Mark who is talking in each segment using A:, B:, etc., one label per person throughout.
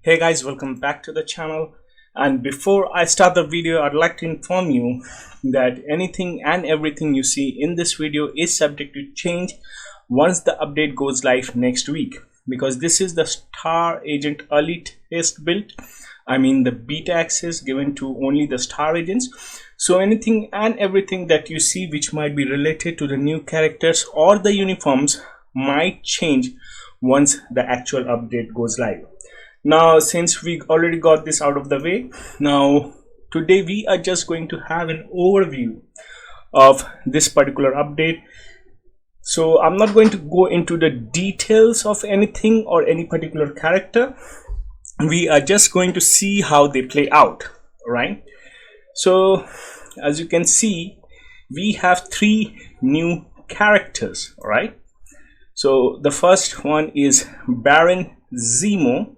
A: Hey guys, welcome back to the channel. And before I start the video, I'd like to inform you that anything and everything you see in this video is subject to change once the update goes live next week, because this is the Star Agent early test build. I mean the beta access given to only the Star Agents. So anything and everything that you see which might be related to the new characters or the uniforms might change once the actual update goes live. Now, since we already got this out of the way, now today we are just going to have an overview of this particular update. So I'm not going to go into the details of anything or any particular character. We are just going to see how they play out, right? So as you can see, we have three new characters, right? So the first one is Baron Zemo,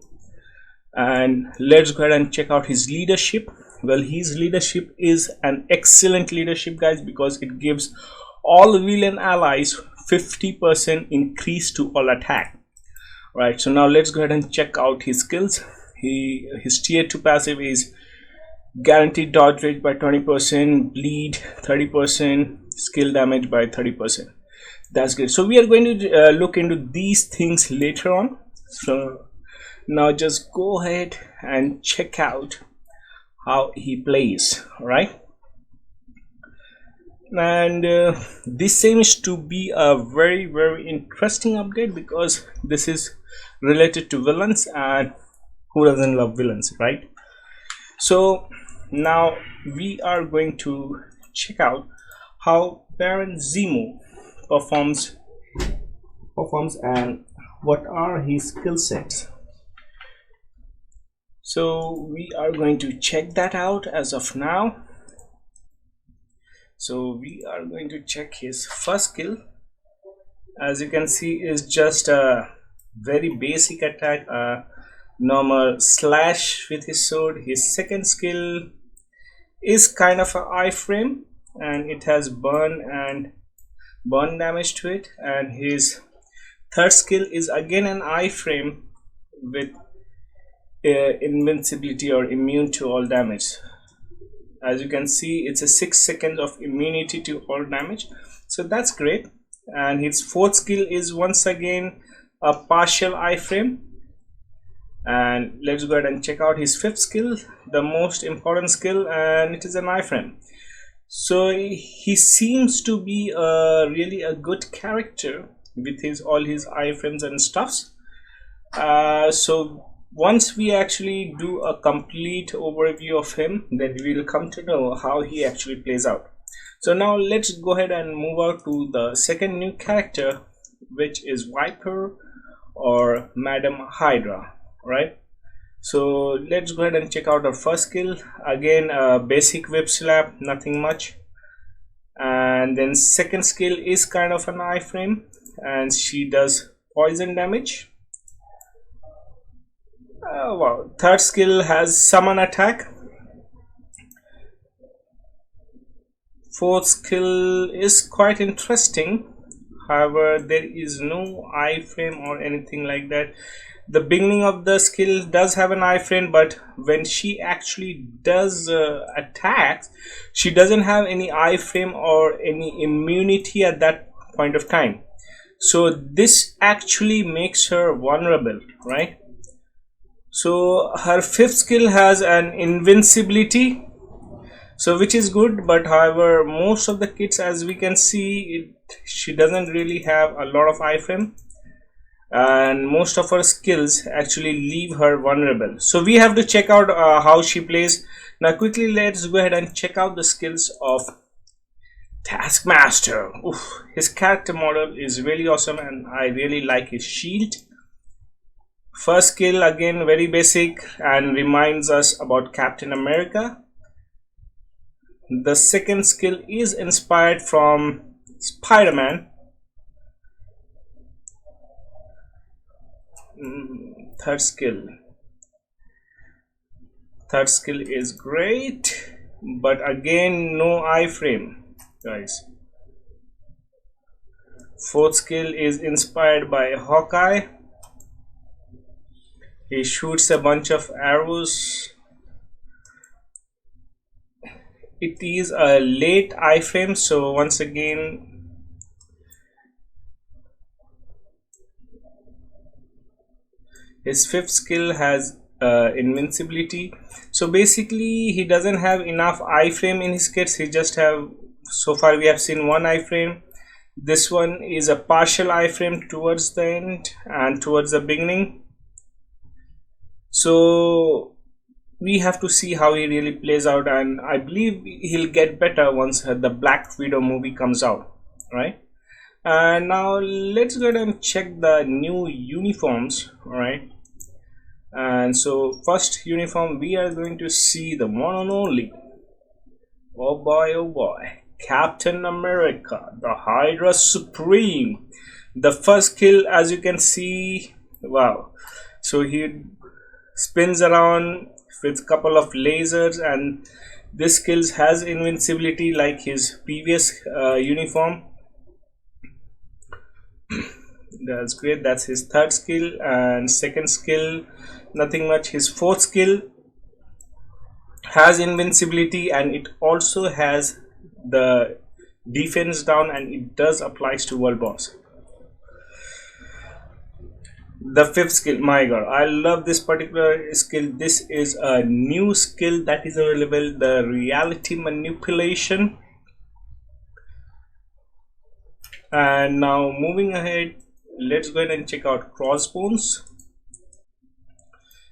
A: and let's go ahead and check out his leadership. Well, his leadership is an excellent leadership, guys, because it gives all villain allies 50% increase to all attack. Right, so now let's go ahead and check out his skills. His tier 2 passive is guaranteed dodge rate by 20%, bleed 30%, skill damage by 30%. That's good. So we are going to look into these things later on. So now just go ahead and check out how he plays, right? And this seems to be a very interesting update because this is related to villains, and who doesn't love villains, right? So now we are going to check out how Baron Zemo performs and what are his skill sets. So we are going to check that out as of now. So we are going to check his first skill. As you can see, is just a very basic attack, a normal slash with his sword. His second skill is kind of an iframe, and it has burn damage to it. And his third skill is again an iframe with invincibility or immune to all damage. As you can see, it's a 6 seconds of immunity to all damage, so that's great. And his fourth skill is once again a partial iframe. And let's go ahead and check out his fifth skill, the most important skill, and it is an iframe. So he seems to be really a good character with all his iframes and stuffs. So once we actually do a complete overview of him, then we will come to know how he actually plays out. So now let's go ahead and move out to the second new character, which is Viper or Madam Hydra, right? So let's go ahead and check out our first skill. Again, a basic whip slap, nothing much. And then second skill is kind of an iframe, and she does poison damage. Wow. Third skill has summon attack. Fourth skill is quite interesting, however there is no iframe or anything like that. The beginning of the skill does have an iframe, but when she actually does attacks, she doesn't have any iframe or any immunity at that point of time. So this actually makes her vulnerable, right? So her fifth skill has an invincibility, so which is good, but however most of the kits, as we can see, she doesn't really have a lot of iframe, and most of her skills actually leave her vulnerable. So we have to check out how she plays. Now quickly let's go ahead and check out the skills of Taskmaster. Oof, his character model is really awesome, and I really like his shield. First skill, again very basic and reminds us about Captain America. The second skill is inspired from Spider-Man. Third skill is great, but again no iframe, guys. Fourth skill is inspired by Hawkeye. He shoots a bunch of arrows. It is a late iframe, so once again his fifth skill has invincibility. So basically he doesn't have enough iframe in his kits. He just have, so far we have seen one iframe. This one is a partial iframe towards the end and towards the beginning. So we have to see how he really plays out, and I believe he'll get better once the Black Widow movie comes out, right? And now let's go ahead and check the new uniforms. All right, and so first uniform we are going to see the one and only, oh boy, Captain America, the Hydra Supreme. The first kill, as you can see, wow, so he spins around with couple of lasers, and this skills has invincibility like his previous uniform. That's great. That's his third skill, and second skill nothing much. His fourth skill has invincibility, and it also has the defense down, and it does applies to world boss. The fifth skill, my god, I love this particular skill. This is a new skill that is available, the reality manipulation. And now moving ahead, let's go ahead and check out crossbones.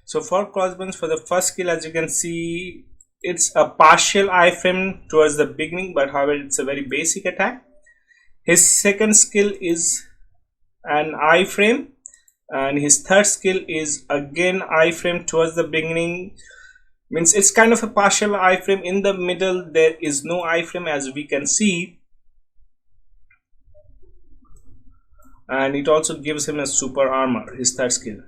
A: So for crossbones, for the first skill, as you can see, it's a partial iframe towards the beginning, but however it's a very basic attack. His second skill is an iframe, and his third skill is again iframe towards the beginning. Means it's kind of a partial iframe. In the middle there is no iframe, as we can see, and it also gives him a super armor, his third skill.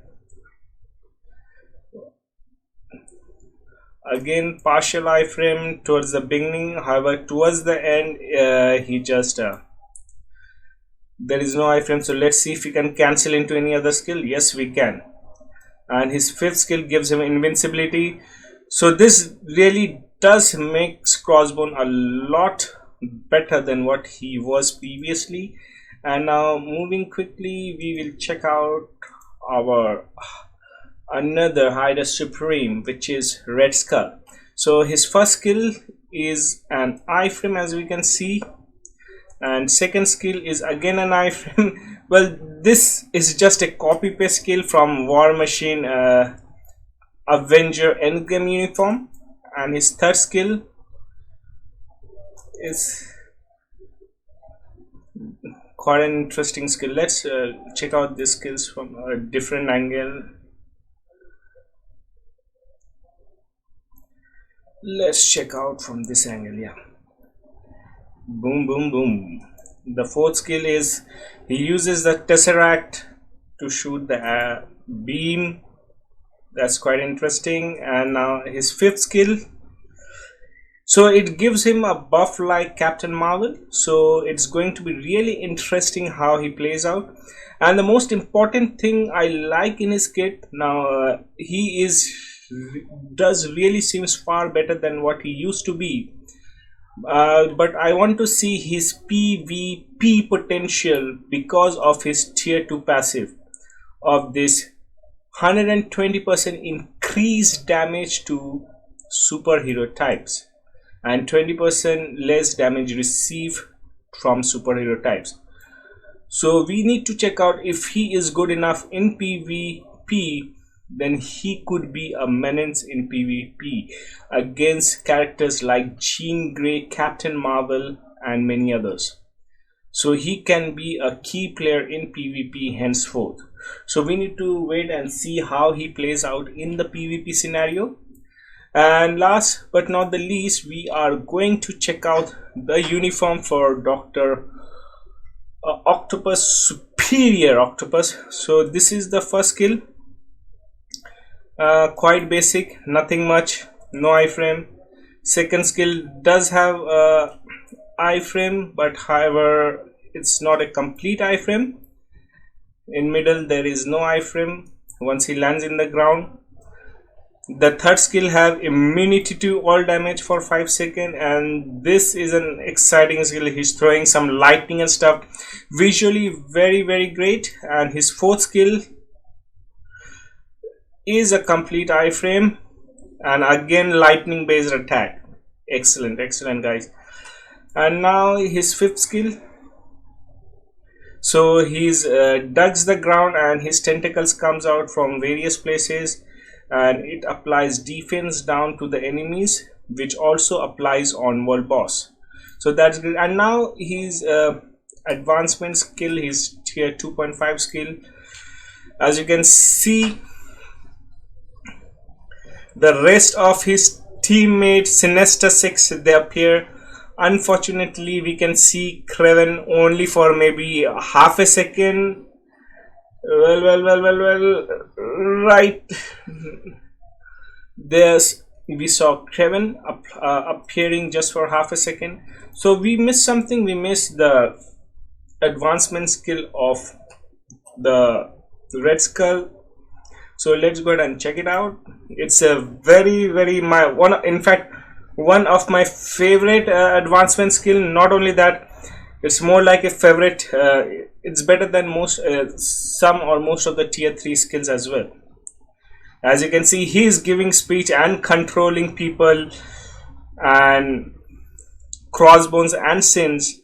A: Again partial iframe towards the beginning, however towards the end he just there is no iframe. So let's see if we can cancel into any other skill. Yes, we can. And his fifth skill gives him invincibility. So this really does makes Crossbone a lot better than what he was previously. And now moving quickly, we will check out our another Hydra Supreme, which is Red Skull. So his first skill is an iframe, as we can see, and second skill is again an iframe. Well, this is just a copy paste skill from War Machine Avenger Endgame uniform, and his third skill is quite an interesting skill. Let's check out these skills from a different angle. Let's check out from this angle. Yeah, boom boom boom. The fourth skill is he uses the Tesseract to shoot the beam. That's quite interesting. And now his fifth skill, so it gives him a buff like Captain Marvel. So it's going to be really interesting how he plays out. And the most important thing I like in his kit, now he does really seems far better than what he used to be, but I want to see his PvP potential because of his tier 2 passive of this 120% increased damage to superhero types and 20% less damage received from superhero types. So we need to check out if he is good enough in PvP. Then he could be a menace in PvP against characters like Jean Grey, Captain Marvel, and many others. So he can be a key player in PvP henceforth. So we need to wait and see how he plays out in the PvP scenario. And last but not the least, we are going to check out the uniform for Dr. Octopus, Superior Octopus. So this is the first skill. Quite basic, nothing much, no iframe. Second skill does have a iframe, but however it's not a complete iframe. In middle there is no iframe, once he lands in the ground. The third skill have immunity to all damage for 5 seconds, and this is an exciting skill. He's throwing some lightning and stuff, visually very great. And his fourth skill is a complete iframe, and again lightning based attack. Excellent guys. And now his fifth skill. So he's digs the ground and his tentacles comes out from various places, and it applies defense down to the enemies, which also applies on world boss. So that's good. And now his advancement skill, his tier 2.5 skill, as you can see, the rest of his teammates Sinister 6, they appear. Unfortunately, we can see Kraven only for maybe half a second. Well, right there's we saw Kraven appearing just for half a second. So we missed something. We missed the advancement skill of the Red Skull. So let's go ahead and check it out. It's a very one of my favorite advancement skill. Not only that, it's more like a favorite. It's better than most some or most of the tier 3 skills as well. As you can see, he is giving speech and controlling people, and Crossbones and Sins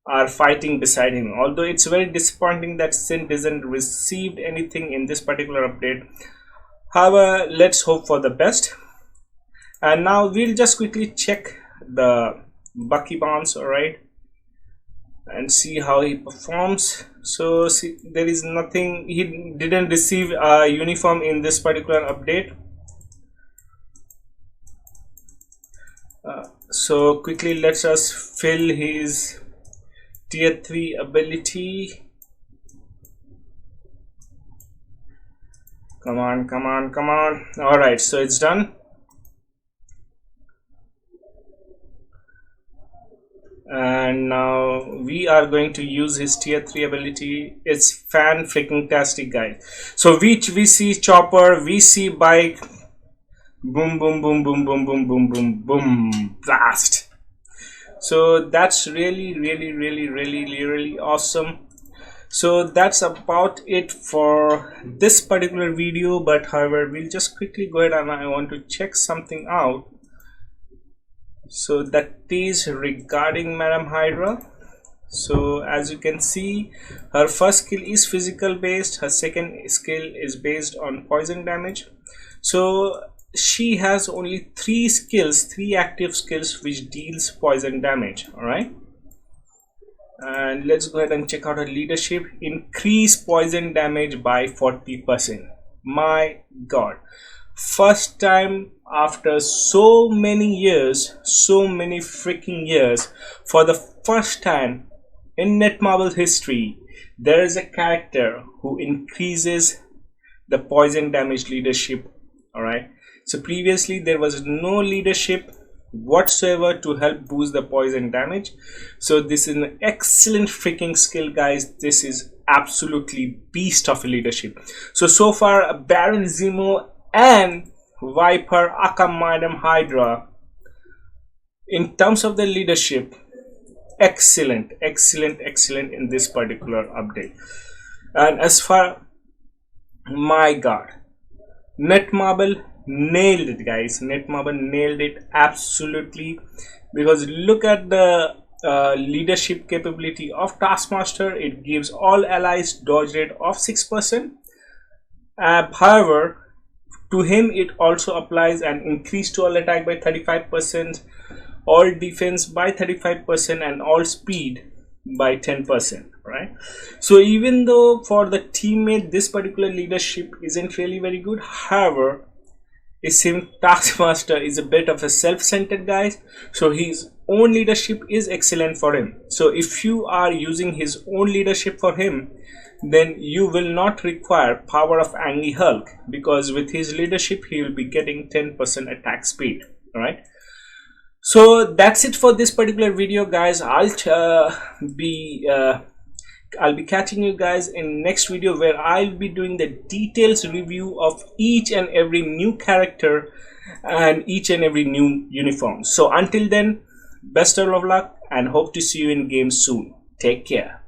A: are fighting beside him. Although it's very disappointing that Sin doesn't receive anything in this particular update. However, let's hope for the best. And now we'll just quickly check the Bucky Bounce, alright, and see how he performs. So see, there is nothing. He didn't receive a uniform in this particular update. So quickly let's us fill his tier 3 ability. Come on. Alright, so it's done. And now we are going to use his tier 3 ability. It's fan freaking tastic, guys. So we see chopper, we see bike, boom, blast. So that's really awesome. So that's about it for this particular video. But however, we'll just quickly go ahead and I want to check something out. So that is regarding Madam Hydra. So as you can see, her first skill is physical based, her second skill is based on poison damage. So she has only 3 active skills which deals poison damage. Alright, and let's go ahead and check out her leadership. Increase poison damage by 40%. My god, first time after so many freaking years, for the first time in Netmarble history, there is a character who increases the poison damage leadership. Alright, so previously there was no leadership whatsoever to help boost the poison damage. So this is an excellent freaking skill, guys. This is absolutely beast of a leadership. So far Baron Zemo and Viper aka Madam Hydra, in terms of the leadership, excellent in this particular update. And as far, my god, Netmarble nailed it, guys. Netmarble nailed it absolutely, because look at the leadership capability of Taskmaster. It gives all allies dodge rate of 6%. However, to him it also applies an increase to all attack by 35%, all defense by 35%, and all speed by 10%. Right, so even though for the teammate this particular leadership isn't really very good, however, it seems Taskmaster is a bit of a self-centered guy, so his own leadership is excellent for him. So if you are using his own leadership for him, then you will not require power of Angry Hulk, because with his leadership he will be getting 10% attack speed. Alright, so that's it for this particular video, guys. I'll be I'll be catching you guys in next video, where I'll be doing the details review of each and every new character and each and every new uniform. So until then, best of luck and hope to see you in game soon. Take care.